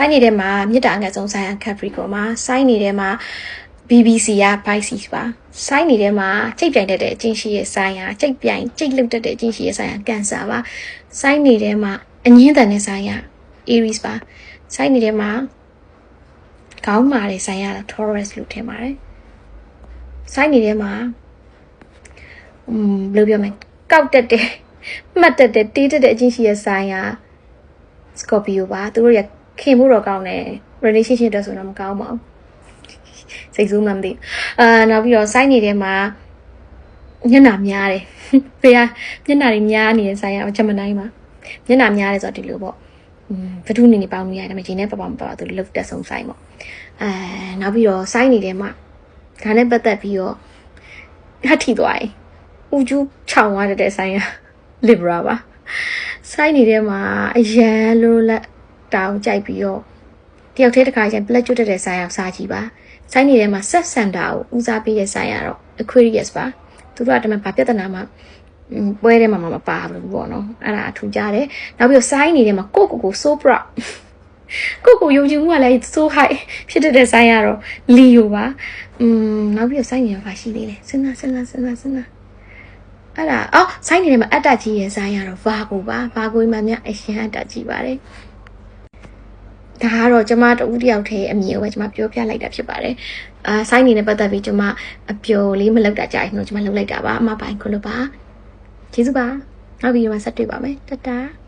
စိုင်းနေတဲ့မှာမြစ်တာအငတ်ဆုံးဆိုင်ရာ Capricorn မှာစိုင်းနေတဲ့မှာ BBC က Pisces ပါစိုင်းနေတဲ့မှာကြိတ်ပြိုင်တတ်တဲ့အချင်းရှိရဲ့ဆိုင်ရာကြိတ်လုတ်တတ်တဲ့အချင်းရှိရဲ့ဆိုင်ရာ Cancer ပါစိုင်းနေတဲ့မှာအငင်းတန်တဲ့ဆိုင်ရာ Aries ပါစိုင်းနေတဲ့မှာခေါင်းမာတဲ့ဆိုင်ရာ Taurus လို့ထင်ပါတယ်စိုင်းနေတဲ့မှာဘယ်လိုပြောမလဲကောက်တက်တဲ့မှတ်တက်တဲ့တေးတက်တဲ့အချင်းရှိရဲ့ဆိုင်ရာ Scorpio ပါသူတို့ရခင်မှုတော့ကောင်းတယ် relationship တော့ဆိုတော့မကောင်းပါဘူးစိတ်ဆိုးမှမသိနောက်ပြီးတော့စိုင်းနေတဲ့မှာညနာများတယ်ဖေးညနာတွေများနေတဲ့ဆိုင်ရာဂျမနိုင်းမှာညနာများတယ်ဆိုတော့ဒီလိုပေါ့ဘဒုနေနေပေါင်းနေရတယ်ဒါပေမဲ့ဂျင်းနဲ့ပပမပါသူလုတ်တက်ဆုံးဆိုင်ပေါ့နောက်ပြီးတော့စိုင်းနေတဲ့မှာဒါနဲ့ပတ်သက်ပြီးတော့ဟတ်ထီသွားရင်ဦးကျူးခြောင်သွားတဲ့ဆိုင်ရာ Libra ပါစိုင်းနေတဲ့မှာအရန်လို့လက်တောင်ကြိုက်ပြီးတော့တယောက်တည်းတစ်ခါကျရင်ပလက်ကျွတ်တဲ့ဆိုင်ရာစာကြည့်ပါစိုင်းနေထဲမှာဆက်ဆန်တာကိုဦးစားပေးတဲ့ဆိုင်ရတော့ Aquarius ပါသူတို့ကတမန်ဘာပြဿနာမှပွဲထဲမှာမပါဘူးပေါ့နော်အဲ့ဒါအထူးကြတယ်နောက်ပြီးတော့စိုင်းနေထဲမှာကို so proud ကိုယုံကြည်မှုကလည်း so high ဖြစ်တဲ့ဆိုင်ရတော့ Leo ပါနောက်ပြီးတော့စိုင်းနေမှာရှိသေးတယ်စဉ်းစားအဲ့ဒါစိုင်းနေထဲမှာအတ္တကြီးရဲ့ဆိုင်ရတော့ Virgo ပါ Virgo မှာများအရှင်အတ္တကြီးပါတယ်ဒါကတော့ကျမတူတယောက်တည်းအမြင်ကိုပဲကျမပြောပြလိုက်တာဖြစ်ပါတယ်ဆိုင်းနေနဲ့ပတ်သက်ပြီးကျမအပျော်လေးမလောက်တာကြာရင်တော့ကျမလောက်လိုက်တာပါအမပိုင်ခွလို့ပါကျေးဇူးပါနောက်ဗီဒီယိုမှာဆက်တွေ့ပါမယ်တတား